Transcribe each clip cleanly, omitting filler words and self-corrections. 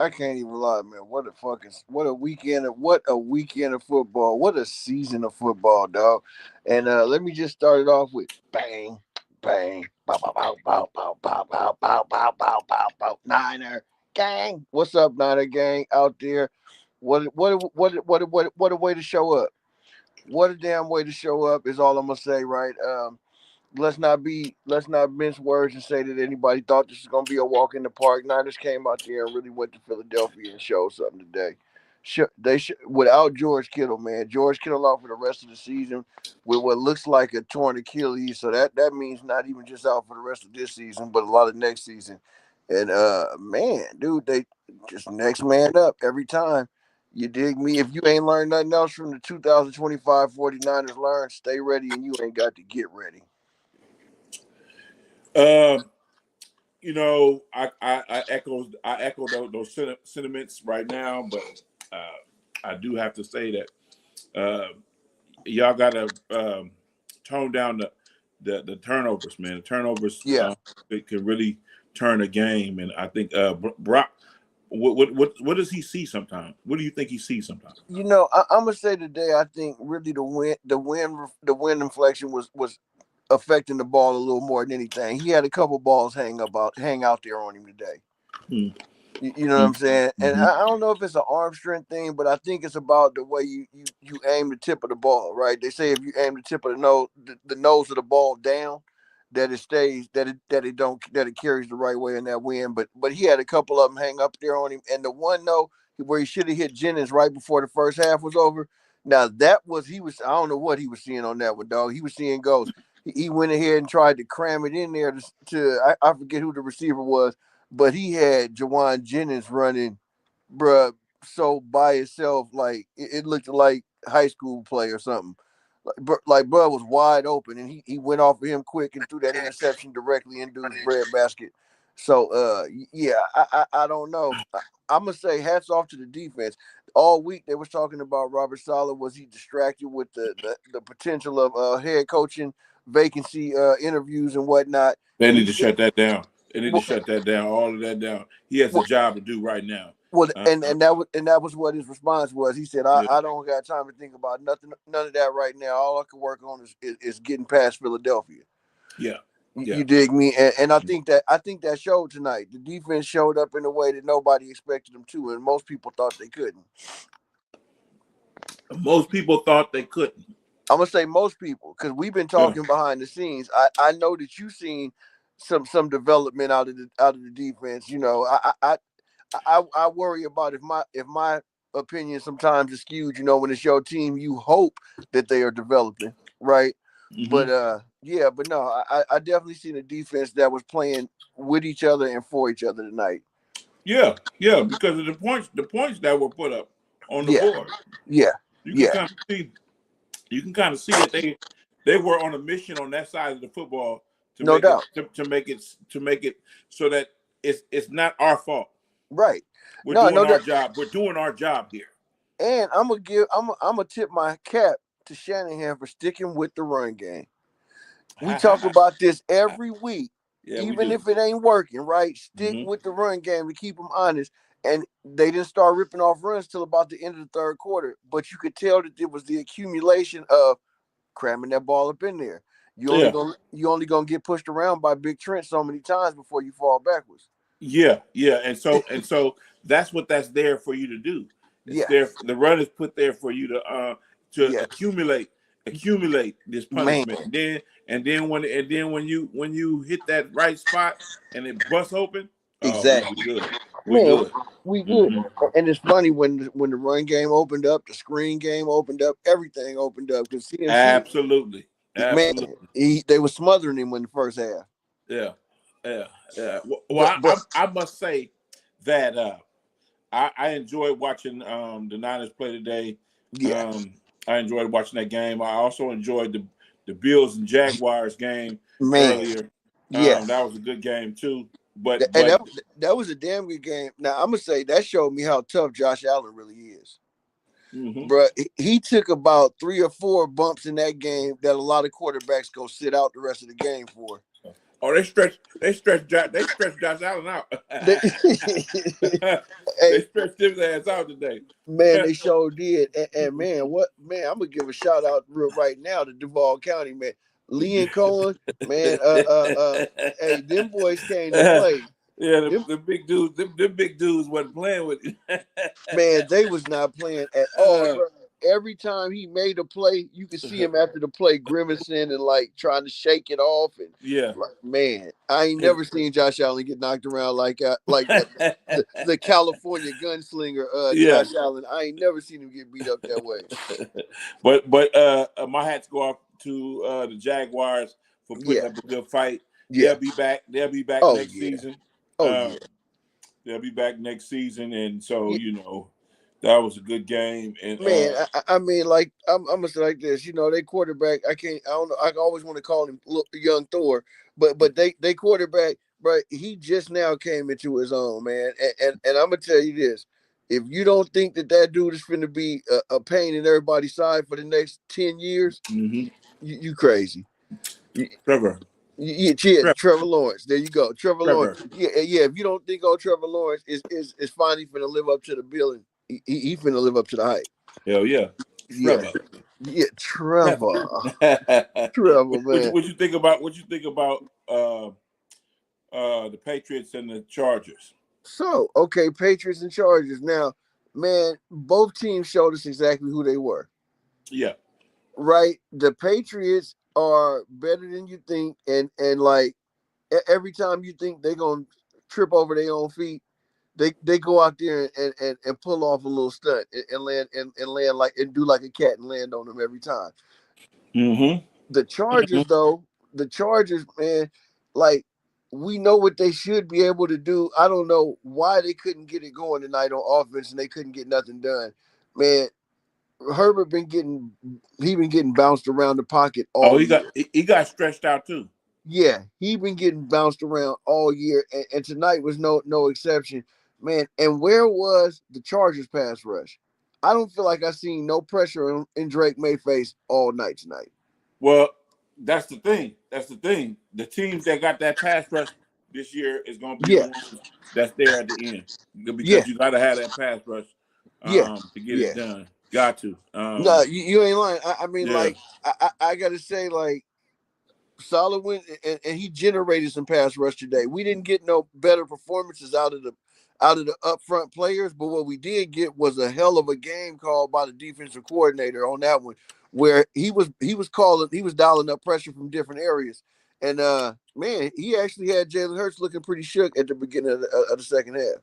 I can't even lie, man. What a weekend of football. What a season of football, dog. And let me just start it off with bang, bang, bow, bow, bow, bow, bow, bow, bow, bow, bow, bow, bow, bow. Niner gang. What's up, Niner gang out there? What a way to show up. What a damn way to show up is all I'm gonna say, right? Let's not mince words and say that anybody thought this was gonna be a walk in the park. Niners came out there and really went to Philadelphia and showed something today. Without George Kittle, man. George Kittle out for the rest of the season with what looks like a torn Achilles. So that means not even just out for the rest of this season, but a lot of next season. And man, dude, they just next man up every time. You dig me? If you ain't learned nothing else from the 2025 49ers, learn, stay ready, and you ain't got to get ready. Um, I echo those sentiments right now, but I do have to say that y'all got to tone down the turnovers, man. The turnovers Yeah. it can really turn a game, and I think Brock. What does he see sometimes? What do you think he sees sometimes? I'm gonna say today. I think really the wind inflection was affecting the ball a little more than anything. He had a couple balls hang out there on him today. Hmm. You know what I'm saying? And Mm-hmm. I don't know if it's an arm strength thing, but I think it's about the way you aim the tip of the ball, right? They say if you aim the tip of the nose of the ball down, that it stays, that it carries the right way in that wind. But he had a couple of them hang up there on him, and the one though where he should have hit Jennings right before the first half was over. Now I don't know what he was seeing on that one, dog. He was seeing ghosts. He went ahead and tried to cram it in there I forget who the receiver was, but he had Jawan Jennings running, bruh, so by itself, like it looked like high school play or something. Bruh was wide open, and he went off of him quick and threw that interception directly into his breadbasket. So, yeah, I don't know. I'm gonna say hats off to the defense. All week they was talking about Robert Saleh. Was he distracted with the potential of head coaching vacancy interviews and whatnot? They And need he to said, shut that down. They need to well, shut that down. All of that down. He has a well, job to do right now. well, Uh, and uh, that was what his response was. He said, yeah, I don't got time to think about nothing, none of that right now. All I can work on is getting past Philadelphia. yeah, yeah. You dig me? And I think that showed tonight. The defense showed up in a way that nobody expected them to, and most people thought they couldn't. Most people thought they couldn't. I'm gonna say most people because we've been Yeah. talking behind the scenes. I know that you've seen some development out of the defense. I worry about if my opinion sometimes is skewed. When it's your team, you hope that they are developing, right? Hmm. But no, I definitely seen a defense that was playing with each other and for each other tonight. Yeah, yeah. Because of the points that were put up on the Yeah, board, yeah, you can yeah, kind of see. You can kind of see that they were on a mission on that side of the football to no make it doubt. so that it's not our fault. Right. We're No, doing no our doubt. job. We're doing our job here. And I'm gonna tip my cap to Shanahan for sticking with the run game. We talk about this every week, Yeah, we even do. if it ain't working, right? Stick Hmm. with the run game to keep them honest. And they didn't start ripping off runs till about the end of the third quarter. But you could tell that it was the accumulation of cramming that ball up in there. Yeah, You only gonna get pushed around by Big Trent so many times before you fall backwards. yeah, yeah. And so that's what that's there for you to do. It's Yeah, there. The run is put there for you to yeah, accumulate this man, punishment. And then when you hit that right spot and it busts open, oh, we exactly. good. We Man, good. we good. Hmm. And it's funny when the run game opened up, the screen game opened up, everything opened up because CMC, Absolutely, man, absolutely. they were smothering him in the first half. Yeah, yeah, yeah. Well, But I must say that I enjoyed watching the Niners play today. yeah, Um, I enjoyed watching that game. I also enjoyed the Bills and Jaguars game man, earlier. yeah. That was a good game too. But And but that was a damn good game. Now I'm gonna say that showed me how tough Josh Allen really is. hmm Bruh, he took about 3 or 4 bumps in that game that a lot of quarterbacks go sit out the rest of the game for. Oh, they stretched Josh Allen out. They, They hey, stretched his ass out today. man, they sure did. And man, I'm gonna give a shout out right now to Duval County, man. Lee and Cohen, man. Hey, them boys came to Yeah, play. Them the big dudes, them big dudes wasn't playing with you. Man, they was not playing at all, uh, bro. Every time he made a play, you could see him after the play grimacing and like trying to shake it off. And yeah. like, man, I ain't never seen Josh Allen get knocked around like that. The California gunslinger, Yeah. Josh Allen. I ain't never seen him get beat up that way. But my hats go off to the Jaguars for putting Yeah, up a good fight. yeah. They'll be back Oh next yeah. season. Oh Uh, yeah. they'll be back next season, and so Yeah. that was a good game. And Man, I mean, like I'm gonna say like this, they quarterback. I don't know. I always want to call him young Thor, but they quarterback, but he just now came into his own, man. And I'm gonna tell you this: if you don't think that dude is going to be a pain in everybody's side for the next 10 years, mhm. you crazy. Trevor, Yeah, Trevor Lawrence. There you go, Trevor Trevor. Lawrence. Yeah. If you don't think Trevor Lawrence is finally finna live up to the billing, he finna live up to the hype. Hell yeah, Yeah, Trevor. yeah, Trevor, what, Trevor, man. what you think about the Patriots and the Chargers? So, okay, Patriots and Chargers. Now, man, both teams showed us exactly who they were. Yeah. Right? The Patriots are better than you think, and like every time you think they're gonna trip over their own feet, they go out there and pull off a little stunt and land and land like and do like a cat and land on them every time. Mm-hmm. The Chargers, though, man, like we know what they should be able to do. I don't know why they couldn't get it going tonight on offense and they couldn't get nothing done. Man, Herbert been getting bounced around the pocket Oh, all year. he got stretched out too. Yeah, he been getting bounced around all year, and tonight was no exception, man. And where was the Chargers pass rush? I don't feel like I seen no pressure in Drake May face all night tonight. Well, that's the thing. That's the thing. The teams that got that pass rush this year is going to be the Yeah, ones that's there at the end yeah, because you got to have that pass rush yeah, to get yeah. it done. Got to. No, you ain't lying. I mean, Yeah. like, I gotta say, like, Solid win, and he generated some pass rush today. We didn't get no better performances out of the upfront players, but what we did get was a hell of a game called by the defensive coordinator on that one, where he was dialing up pressure from different areas, and man, he actually had Jalen Hurts looking pretty shook at the beginning of the second half.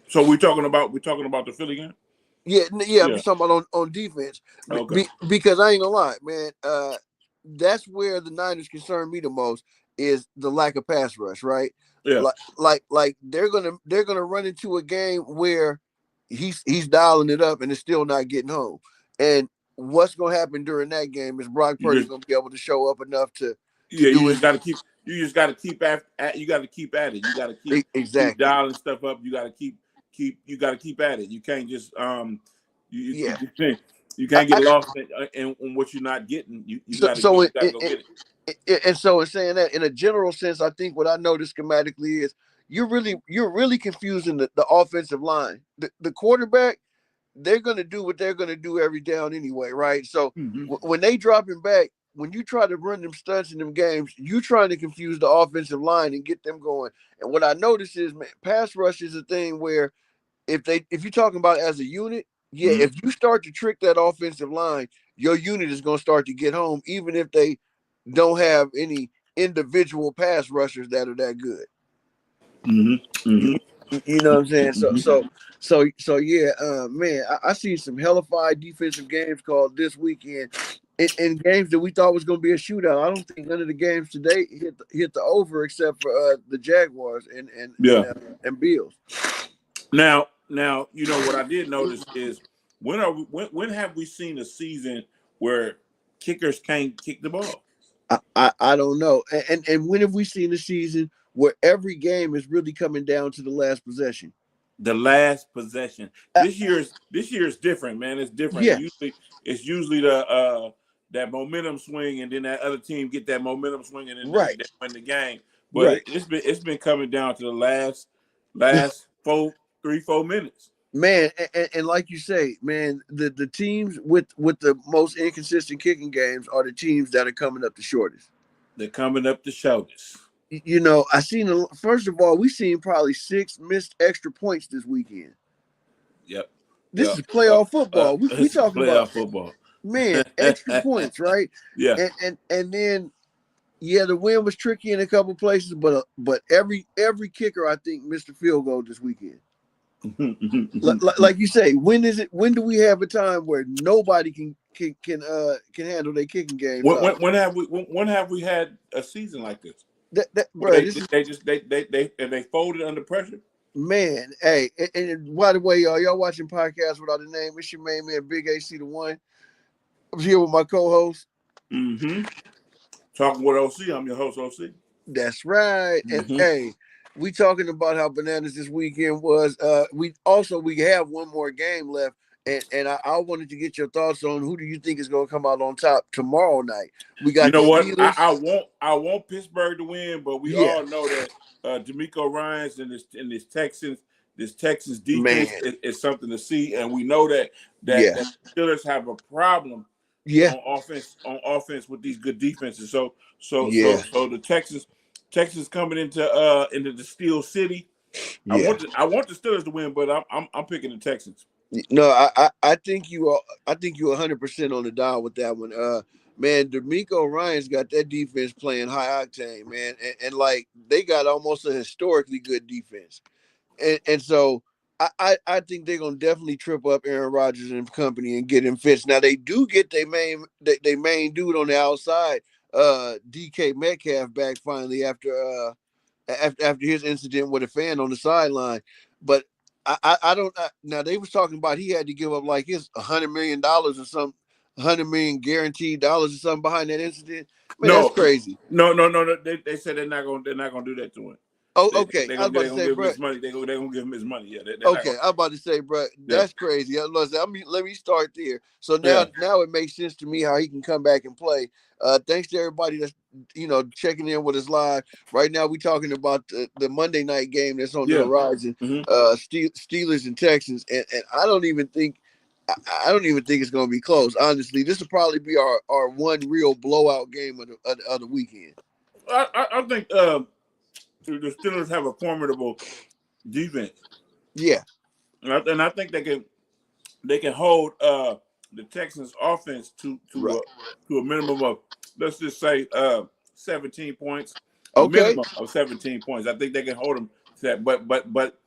So we're talking about the Philly game. Yeah, I'm Yeah. just talking about on defense, Okay. because I ain't gonna lie, man. That's where the Niners concern me the most is the lack of pass rush, right? Yeah. Like they're gonna run into a game where he's dialing it up and it's still not getting home. And what's gonna happen during that game is Brock You Purdy's just gonna be able to show up enough to yeah. do You it just got to keep. You just got to keep at. You got to keep at it. You got to keep exactly. dialing stuff up. You got to keep. You got to keep at it. You can't just Yeah, you I, can't get I, lost in what you're not getting. You so got to so you got to go get it. and so in saying that in a general sense, I think what I noticed schematically is you're really confusing the offensive line. The quarterback, they're gonna do what they're gonna do every down anyway, right? So Mm-hmm. when they dropping back, when you try to run them stunts in them games, you trying to confuse the offensive line and get them going. And what I noticed is, man, pass rush is a thing where if you're talking about as a unit, yeah, Mm-hmm. if you start to trick that offensive line, your unit is gonna start to get home, even if they don't have any individual pass rushers that are that good. Mm-hmm. You, Mm-hmm. you know what I'm saying? So Mm-hmm. so so yeah, man, I see some hellified defensive games called this weekend, in games that we thought was going to be a shootout. I don't think none of the games today hit the over except for the Jaguars Yeah. and Bills. Now, what I did notice is when have we seen a season where kickers can't kick the ball? I don't know. And when have we seen a season where every game is really coming down to the last possession? The last possession. Uh, This year is different, man. It's different. yeah, It's usually the that momentum swing, and then that other team get that momentum swing, and then they right. win the game. but Right. it's been coming down to the last 4 minutes. Man, and like you say, man, the teams with the most inconsistent kicking games are the teams that are coming up the shortest. They're coming up the shoulders. You know, I seen first of all, we seen probably 6 missed extra points this weekend. Yep. This is playoff football. We It's talking playoff about, football. man, extra points, right? Yeah. And then yeah, the win was tricky in a couple places, but every kicker I think missed a field goal this weekend. Like you say, when do we have a time where nobody can handle their kicking game? When have we had a season like this? Bro, They folded under pressure. Man, hey, and by the way, y'all watching podcasts without a name. It's your main man, Big AC the One. I'm here with my co-host. Mm-hmm. Talking with OC. I'm your host, OC. That's right. And hey, we talking about how bananas this weekend was. We have one more game left. And I wanted to get your thoughts on who do you think is going to come out on top tomorrow night. We got the what? I want Pittsburgh to win, but we all know that DeMeco Ryans and this Texans defense is something to see, and we know that the Steelers have a problem on offense with these good defenses. So the Texans coming into the Steel City. I want the Steelers to win, but I'm picking the Texans. No, I think you are. I think you're 100% on the dial with that one. Man, DeMeco Ryans got that defense playing high octane, man, and like they got almost a historically good defense, and so I think they're gonna definitely trip up Aaron Rodgers and company and get him fixed. Now they do get their main dude on the outside, DK Metcalf, back finally after his incident with a fan on the sideline, but. I don't now they was talking about he had to give up like his $100 million or something, $100 million guaranteed dollars or something behind that incident. Man, that's crazy. No. They said they're not gonna do that to him. Oh, okay. I was about to say, bro, they're gonna give him his money. Yeah. Okay, I'm about to say, bro, that's crazy. Let me start there. So now it makes sense to me how he can come back and play. Thanks to everybody that's checking in with us live. Right now, we talking about the Monday night game that's on the horizon. Steelers and Texans, and I don't even think it's going to be close. Honestly, this will probably be our one real blowout game of the weekend. I think the Steelers have a formidable defense. Yeah, and I think they can hold the Texans offense to a minimum of, let's just say 17 points. A minimum of 17 points. I think they can hold them to that. But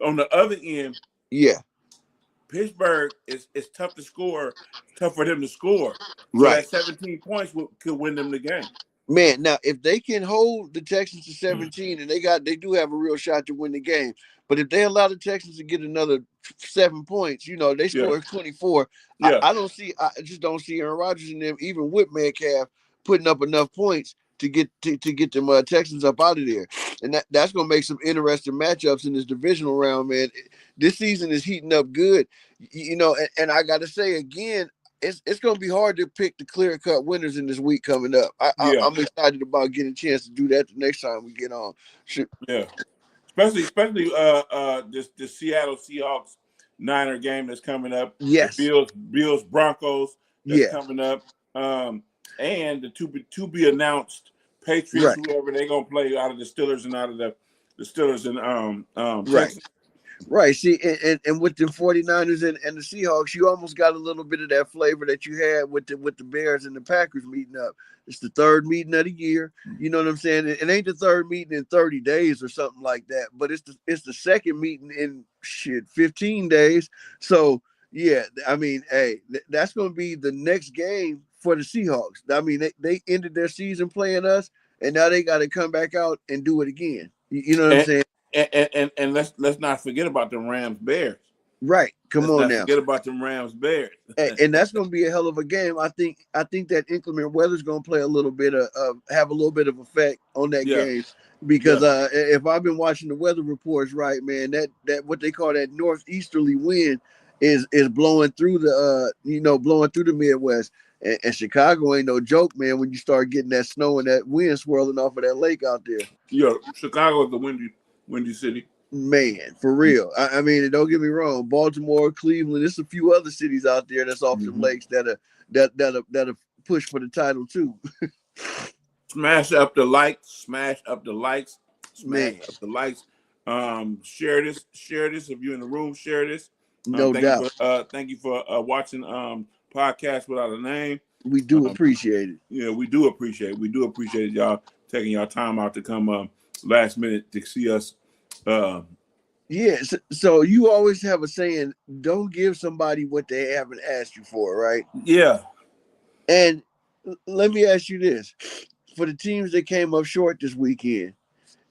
on the other end, Pittsburgh is tough to score. It's tough for them to score. So that 17 points could win them the game. Man, now if they can hold the Texans to 17, and they do have a real shot to win the game. But if they allow the Texans to get another 7 points, they score 24. I just don't see Aaron Rodgers and them, even with Metcalf, putting up enough points to get them Texans up out of there. And that's going to make some interesting matchups in this divisional round, man. This season is heating up good, and I got to say again, it's going to be hard to pick the clear-cut winners in this week coming up. I'm excited about getting a chance to do that the next time we get on. Yeah. Especially the Seattle Seahawks Niner game that's coming up. Yes. The Bills Broncos that's coming up. And the to be announced Patriots, whoever they're gonna play out of the Steelers and out of the Steelers and Texans. Right. See, and with the 49ers and the Seahawks, you almost got a little bit of that flavor that you had with the Bears and the Packers meeting up. It's the third meeting of the year. You know what I'm saying? It ain't the third meeting in 30 days or something like that, but it's the second meeting in 15 days. So yeah, I mean, hey, that's gonna be the next game for the Seahawks. I mean, they ended their season playing us, and now they got to come back out and do it again. You know what I'm saying? And let's not forget about the Rams Bears. Right. Come on now. Forget about the Rams Bears. And that's going to be a hell of a game. I think that inclement weather is going to play a little bit have a little bit of effect on that game, because if I've been watching the weather reports right, man, that what they call that northeasterly wind is blowing through the blowing through the Midwest. And Chicago ain't no joke, man. When you start getting that snow and that wind swirling off of that lake out there, Chicago is a windy city. man, for real. I mean, and don't get me wrong, Baltimore, Cleveland, there's a few other cities out there that's off them lakes that are push for the title too. Smash up the likes. Smash up the likes. Smash Man, up the likes. Share this. Share this. If you're in the room, share this. no doubt. Thank you for watching podcast without a name. We do appreciate it. Yeah, we do appreciate it. We do appreciate y'all taking y'all time out to come last minute to see us. Yeah, so you always have a saying, don't give somebody what they haven't asked you for, right? Yeah. And let me ask you this. For the teams that came up short this weekend,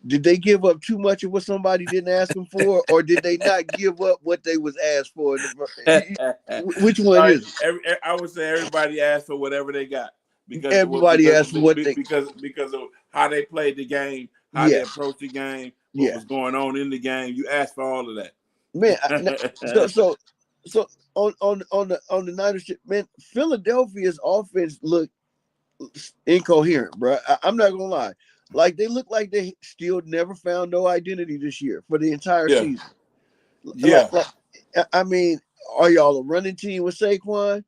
did they give up too much of what somebody didn't ask them for, or did they not give up what they was asked for? Which one is it? I would say everybody asked for whatever they got Everybody asked for what they because of how they played the game, how they approached the game, what was going on in the game. You asked for all of that, man. So on the Niners, man, Philadelphia's offense looked incoherent, bro. I'm not gonna lie. Like they look like they still never found no identity this year for the entire season. Yeah. I mean, are y'all a running team with Saquon?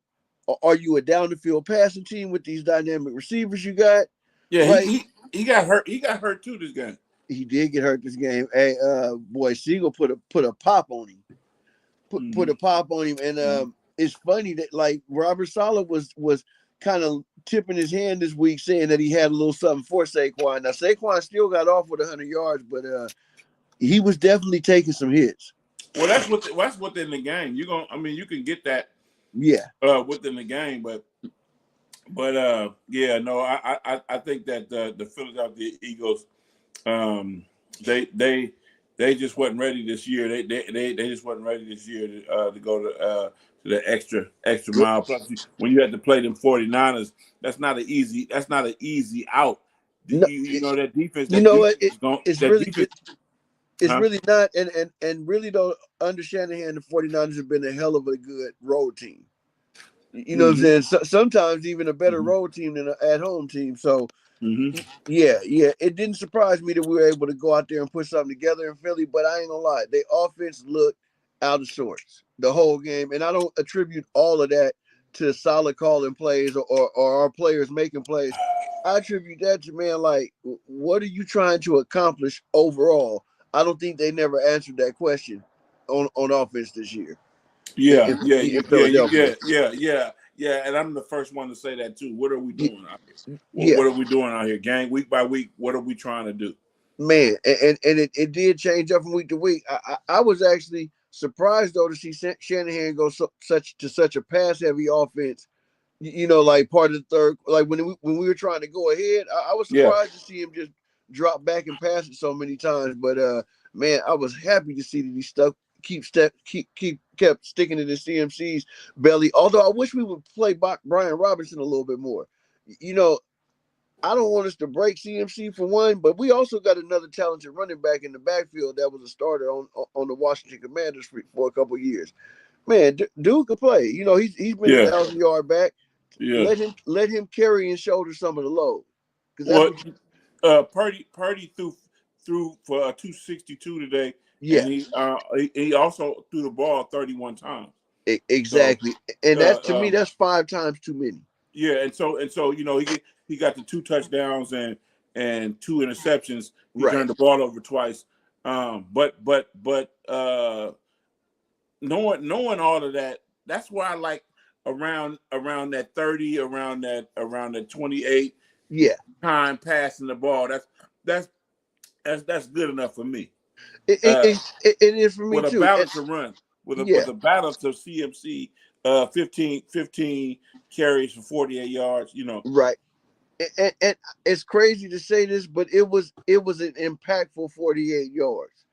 Or are you a down the field passing team with these dynamic receivers you got? Yeah, like, he got hurt. He got hurt too this game. He did get hurt this game. Hey, boy, Siegel put a pop on him. Put a pop on him, and it's funny that like Robert Saleh was kind of tipping his hand this week, saying that he had a little something for Saquon. Now Saquon still got off with 100 yards, but he was definitely taking some hits. Well, that's within the game. You can get that. Yeah. Within the game, but yeah, no, I think that the Philadelphia Eagles, they just wasn't ready this year. They just wasn't ready this year to go to the extra mile. Plus, when you had to play them 49ers, that's not an easy out. No, you know that defense. You know what? It's really not, and really don't understand the 49ers have been a hell of a good road team. You know what I'm saying? Sometimes even a better road team than an at-home team. So, yeah, it didn't surprise me that we were able to go out there and put something together in Philly, but I ain't gonna lie. Their offense looked out of sorts the whole game, and I don't attribute all of that to solid calling plays or our players making plays. I attribute that to, man, like, what are you trying to accomplish overall? I don't think they never answered that question on offense this year. Yeah. And I'm the first one to say that too. What are we doing out here? What are we doing out here, gang? Week by week, what are we trying to do? Man, and it did change up from week to week. I was actually surprised though to see Shanahan go such a pass heavy offense. You know, like part of the third, like when we were trying to go ahead, I was surprised to see him just drop back and pass it so many times. But man, I was happy to see that he kept sticking to the CMC's belly. Although I wish we would play Brian Robinson a little bit more. You know, I don't want us to break CMC for one, but we also got another talented running back in the backfield that was a starter on the Washington Commanders for a couple of years. Man, dude could play. You know, he's been 1,000-yard back. Yeah. Let him carry and shoulder some of the load. Purdy threw for 262 today. Yeah, and he also threw the ball 31 times. Exactly, so, and that's to me that's 5 times too many. Yeah, and so you know he got the 2 touchdowns and 2 interceptions. He turned the ball over twice. But knowing all of that, that's why I like around that 30, around that 28. Yeah, time passing the ball. That's good enough for me. It is for me with too. With a balance to run, with a balance of CMC, 15 carries for 48 yards. You know, right. And it's crazy to say this, but it was an impactful 48 yards.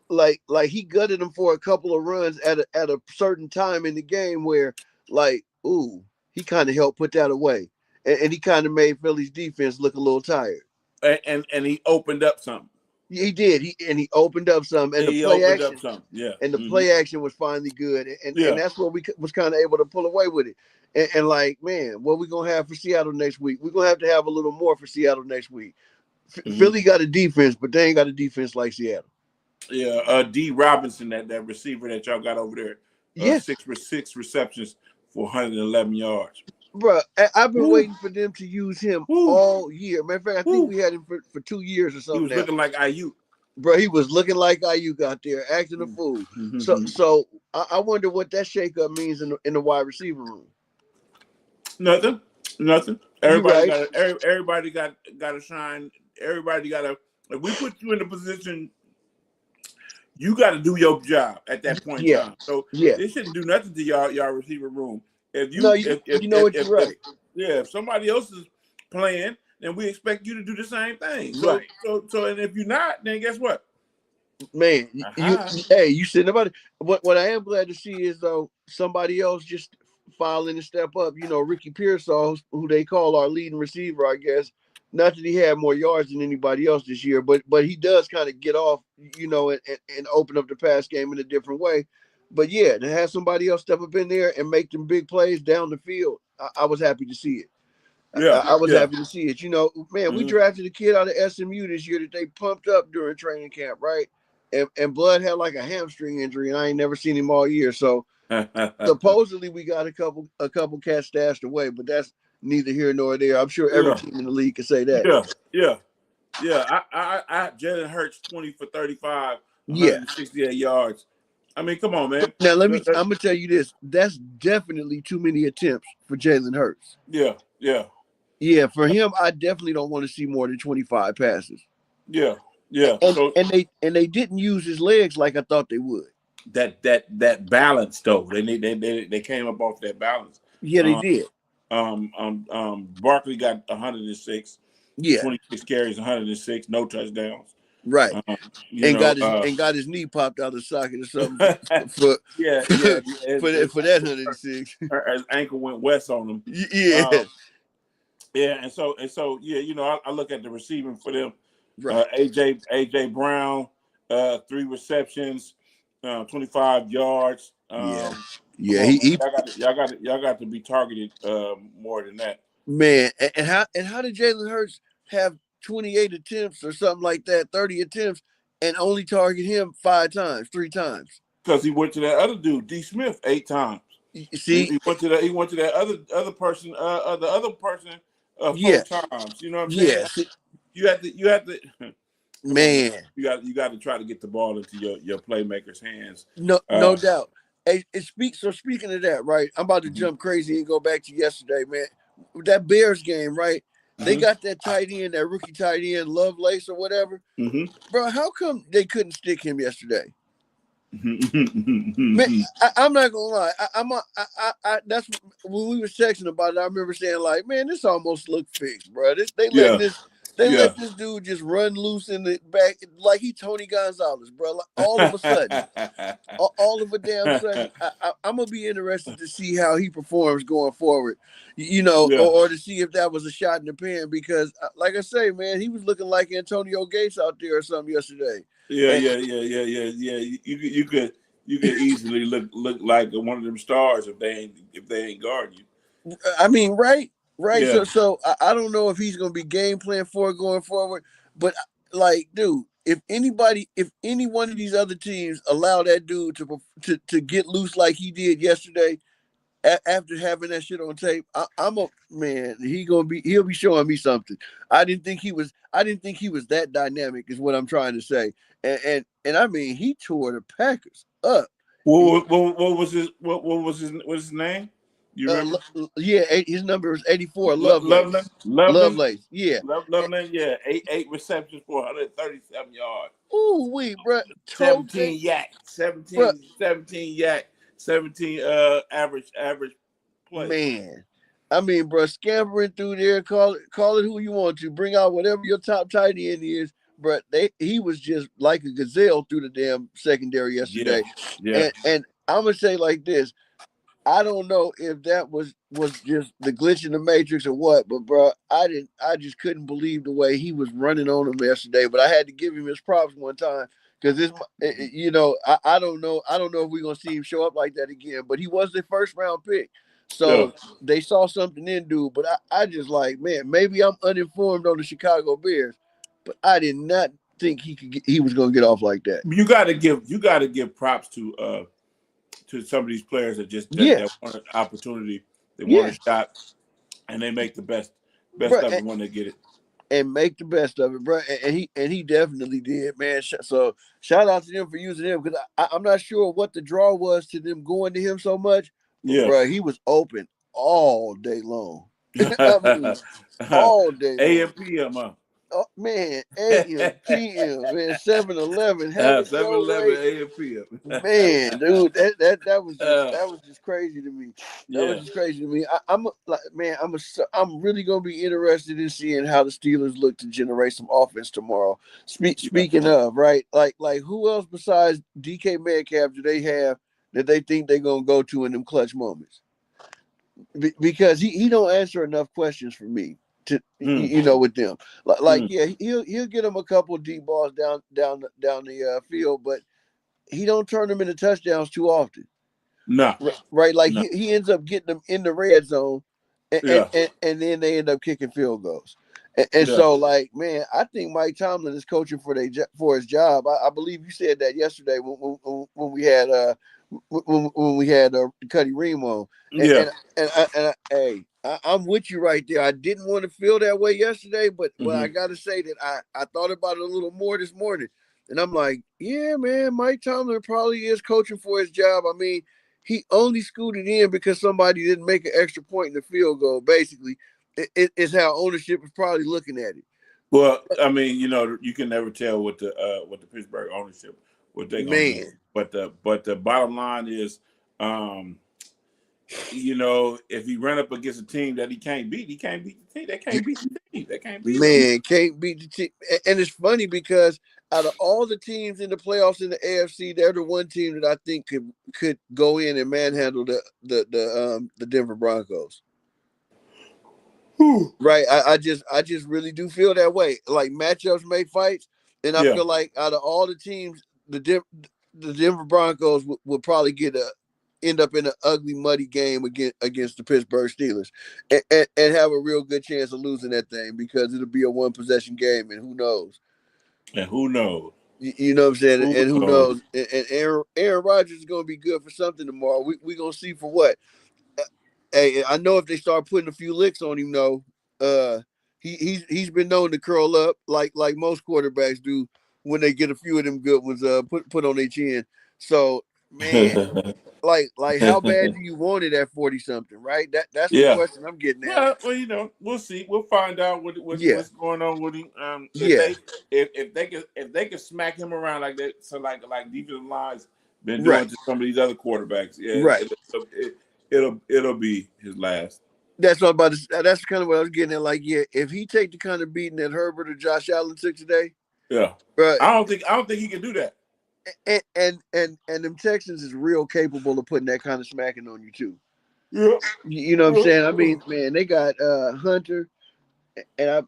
Like he gutted them for a couple of runs at a certain time in the game where, like, ooh, he kind of helped put that away, and he kind of made Philly's defense look a little tired. And he opened up something. He did. He opened up some, and the He play opened up action, something. Yeah. and the Hmm. play action was finally good, and Yeah. that's what we was kind of able to pull away with it. And like, man, what we gonna have for Seattle next week? We're gonna have to have a little more for Seattle next week. Hmm. Philly got a defense, but they ain't got a defense like Seattle. Yeah. D. Robinson, that receiver that y'all got over there, Yes, six receptions for 111 yards. bro. I've been Woo. waiting for them to use him Woo. all year. Matter of fact, I think Woo. we had him for 2 years or He something was now. looking like IU. Bro, he was looking like Ayuk out there, acting a fool. So I wonder what that shakeup means in the wide receiver room. Nothing. Nothing. You right. Everybody got to shine. Everybody got to. If we put you in a position, you got to do your job at that point in Yeah. time. So Yeah. it shouldn't do nothing to y'all receiver room. If No, you you know what? You're right. if somebody else is playing, then we expect you to do the same thing. Right. So and if you're not, then guess what? Man, Uh-huh. you said about it. What I am glad to see is though somebody else just filing and step up. You know, Ricky Pearsall, who they call our leading receiver, I guess. Not that he had more yards than anybody else this year, but he does kind of get off, you know, and open up the pass game in a different way. But yeah, to have somebody else step up in there and make them big plays down the field, I was happy to see it. Yeah, I was yeah. happy to see it. You know, man, we Mm-hmm. drafted a kid out of SMU this year that they pumped up during training camp, right? And Blood had like a hamstring injury, and I ain't never seen him all year. So supposedly we got a couple cats stashed away, but that's neither here nor there. I'm sure every Yeah. team in the league can say that. Yeah. I Jalen Hurts 20 for 35, Yeah. 168 yards. I mean, come on, man. Now I'm gonna tell you this. That's definitely too many attempts for Jalen Hurts. Yeah. Yeah, for him, I definitely don't want to see more than 25 passes. Yeah. And they didn't use his legs like I thought they would. That balance though, they came up off that balance. Yeah, they did. Barkley got 106. Yeah. 26 carries, 106, no touchdowns. Right. And got his knee popped out of the socket or something for for that 106. His ankle went west on him. Yeah. And so yeah, you know, I look at the receiving for them. Right. AJ Brown, 3 receptions, 25 yards. Yeah. Y'all got to be targeted more than that. Man, and how did Jalen Hurts have 28 attempts or something like that, 30 attempts, and only target him 3 times? Because he went to that other dude, D. Smith, 8 times. See, he went to that other person, the other person 4 times. You know what I'm saying? Yeah. You have to. Man, you got to try to get the ball into your playmakers' hands. No doubt. Hey, speaking of that, right? I'm about to jump crazy and go back to yesterday, man. That Bears game, right? They got that tight end, that rookie tight end, Lovelace or whatever. Bro, how come they couldn't stick him yesterday? Man, I'm not gonna lie. That's when we was texting about it. I remember saying like, man, this almost looked fixed, bro. Let this dude just run loose in the back like he Tony Gonzalez, bro. Like, all of a sudden, all of a damn sudden, I'm gonna be interested to see how he performs going forward. You know, or to see if that was a shot in the pan because, like I say, man, he was looking like Antonio Gates out there or something yesterday. Yeah. You could easily look like one of them stars if they ain't guarding you. I mean, right. Yeah. So I don't know if he's going to be game plan for it going forward, but like, dude, if any one of these other teams allow that dude to get loose like he did yesterday, after having that shit on tape, he'll be showing me something. I didn't think he was that dynamic, is what I'm trying to say. And I mean, he tore the Packers up. What was his name? You remember? His number was 84. Loveland. Yeah. Loveland. Yeah. 8 receptions for 137 yards. Ooh, wait, bro. 17 yak. 17 average play. Man. I mean, bro, scampering through there, call it who you want to. Bring out whatever your top tight end is. But he was just like a gazelle through the damn secondary yesterday. Yeah. And I'm gonna say like this: I don't know if that was just the glitch in the matrix or what, but bro, I just couldn't believe the way he was running on him yesterday. But I had to give him his props one time because I don't know if we're gonna see him show up like that again. But he was the first round pick, Yeah. so they saw something in dude. But I just like, man, maybe I'm uninformed on the Chicago Bears, but I did not think he was gonna get off like that. You got to give props to some of these players that Yes, want an opportunity, they want a yes, shot, and they make the best bro. of it when they get it. And make the best of it, bro. And he definitely did, man. So shout out to them for using him because I'm not sure what the draw was to them going to him so much, but Yeah. bro, he was open all day long. I mean, all day AM long. PM, huh? Oh, man, AM, PM, man, 7-Eleven, having your 7-Eleven way. AM PM. Man, dude, that was just crazy to me. That was Yeah. just crazy to me. I'm like, man, I'm really gonna be interested in seeing how the Steelers look to generate some offense tomorrow. Yeah. Speaking of, right, like who else besides DK Metcalf do they have that they think they're gonna go to in them clutch moments? Because he don't answer enough questions for me to Mm, with them. Like mm. yeah, he'll get them a couple of deep balls down the field, but he don't turn them into touchdowns too often, No. right? Like No. he ends up getting them in the red zone, Yeah. and then they end up kicking field goals. And Yeah. so, like, man, I think Mike Tomlin is coaching for his job. I believe you said that yesterday when we had when we had Cuddy Ream on, and Yeah. hey, I'm with you right there. I didn't want to feel that way yesterday, but I Hmm. got to say that I thought about it a little more this morning, and I'm like, yeah, man, Mike Tomlin probably is coaching for his job. I mean, he only scooted in because somebody didn't make an extra point in the field goal. Basically, it's how ownership is probably looking at it. Well, I mean, you can never tell what the Pittsburgh ownership what they're gonna do. Man, But the bottom line is, um, if he run up against a team that he can't beat, he can't beat the team. They can't beat the team. They can't beat them. man, can't beat the team. And it's funny because out of all the teams in the playoffs in the AFC, they're the one team that I think could go in and manhandle the Denver Broncos. Whew. Right. I just really do feel that way. Like matchups make fights, and I Yeah. feel like out of all the teams, the Denver Broncos would probably end up in an ugly, muddy game against the Pittsburgh Steelers, and have a real good chance of losing that thing because it'll be a one possession game, and who knows. And who knows? You know what I'm saying? Who And who knows? knows? And Aaron Rodgers is going to be good for something tomorrow. We going to see for what. Hey, I know if they start putting a few licks on him, though, he's been known to curl up like most quarterbacks do when they get a few of them good ones put on their chin. So man, like how bad do you want it at 40 something, right? That's the Yeah. question I'm getting at. Well, we'll see. We'll find out Yeah, what's going on with him. If yeah, they can smack him around like that, so like defensive lines been doing right, to some of these other quarterbacks, yeah, right. it'll be his last. That's what I'm about to. That's kind of what I was getting at. Like, yeah, if he take the kind of beating that Herbert or Josh Allen took today, Yeah, right, I don't think he can do that. and them Texans is real capable of putting that kind of smacking on you too. Yeah, You know what I'm yeah. saying? I mean, man, they got Hunter and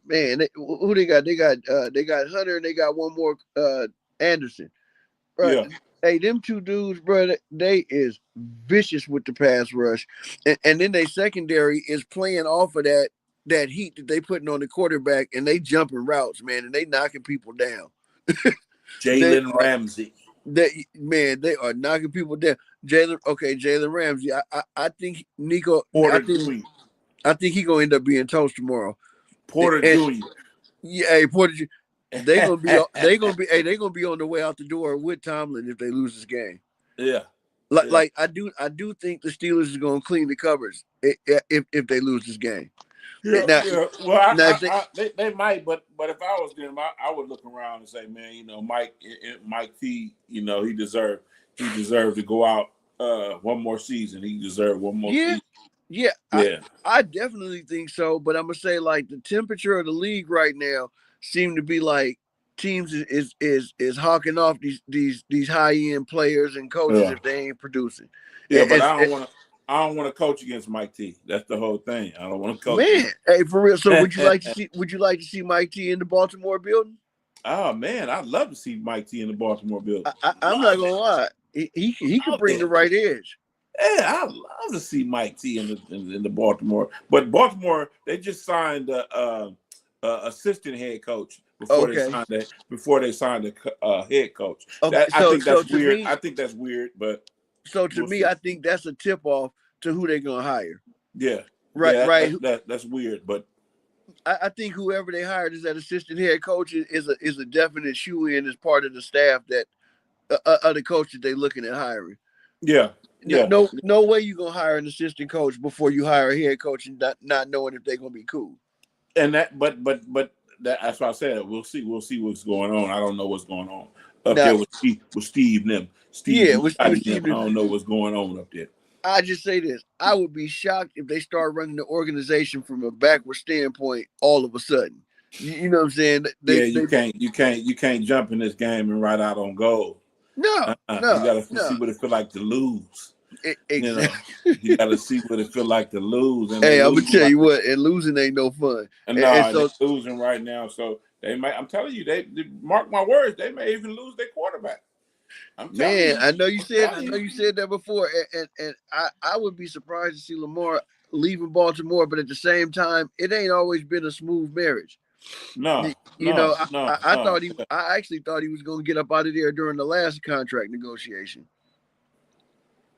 who they got? They got Hunter and they got one more Anderson. Right. Yeah. Hey, them two dudes, bro, they is vicious with the pass rush. And then they secondary is playing off of that heat that they putting on the quarterback and they jumping routes, man, and they knocking people down. They Jalen are Ramsey, they are knocking people down. Jalen Ramsey. I think Nico. Porter Jr., I think he gonna end up being toast tomorrow. Porter And Jr. yeah, hey, Porter, they gonna be on the way out the door with Tomlin if they lose this game. Yeah, Like yeah. like I do think the Steelers is gonna clean the covers if they lose this game. Yeah, Now yeah. Well, now if they they might, but if I was them, I would look around and say, man, Mike T, he deserved to go out one more season. He deserved one more yeah season. yeah Yeah, I definitely think so. But I'm gonna say like the temperature of the league right now seem to be like teams is hawking off these high end players and coaches yeah, if they ain't producing. yeah. But It's, I don't want to. I don't want to coach against Mike T. That's the whole thing. I don't want to coach. Man, hey, for real. So would you like to see? Would you like to see Mike T in the Baltimore building? Oh man, I'd love to see Mike T in the Baltimore building. I'm not gonna lie. He could bring the right edge. Yeah, I'd love to see Mike T in the Baltimore. But Baltimore, they just signed a assistant head coach before they signed the head coach. Okay, I think that's weird. Me, I think that's weird, but so to me, I think that's a tip off to who they're gonna hire. Yeah, right, yeah, right. That's weird, but I think whoever they hired as that assistant head coach is a definite shoe in as part of the staff that of the coach that they're looking at hiring. Yeah. Yeah. No way you're gonna hire an assistant coach before you hire a head coach and not knowing if they're gonna be cool. And that, but that's why I said we'll see what's going on. I don't know what's going on up there with Steve and them. With Steve. I don't know what's going on up there. I just say this: I would be shocked if they start running the organization from a backward standpoint all of a sudden. You know what I'm saying? You can't jump in this game and ride out on goal. No, you gotta see what it feel like to lose. Exactly. You gotta see what it feel like to lose. And hey, I'm gonna tell you what, and losing ain't no fun. And they're losing right now, so they might. I'm telling you, they mark my words, they may even lose their quarterback. Man, I know you said that before, and I would be surprised to see Lamar leaving Baltimore, but at the same time, it ain't always been a smooth marriage. I actually thought he was going to get up out of there during the last contract negotiation.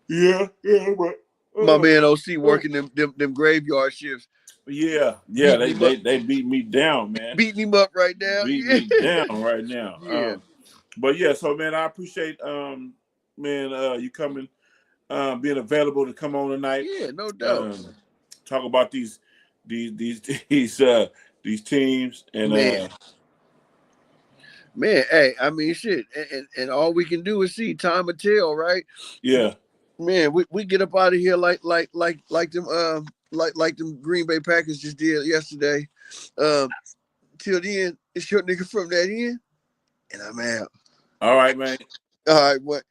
Yeah, but my man OC working them graveyard shifts. Yeah, they beat me down, man. Beating him up right now. Beat me down right now. Yeah. But yeah, so man, I appreciate you coming, being available to come on tonight. Yeah, no doubt. Talk about these teams and man, hey, I mean shit, and all we can do is see time will tell, right? Yeah. Man, we get up out of here like them Green Bay Packers just did yesterday. Till then, it's your nigga from that end, and I'm out. All right, man. All right, what?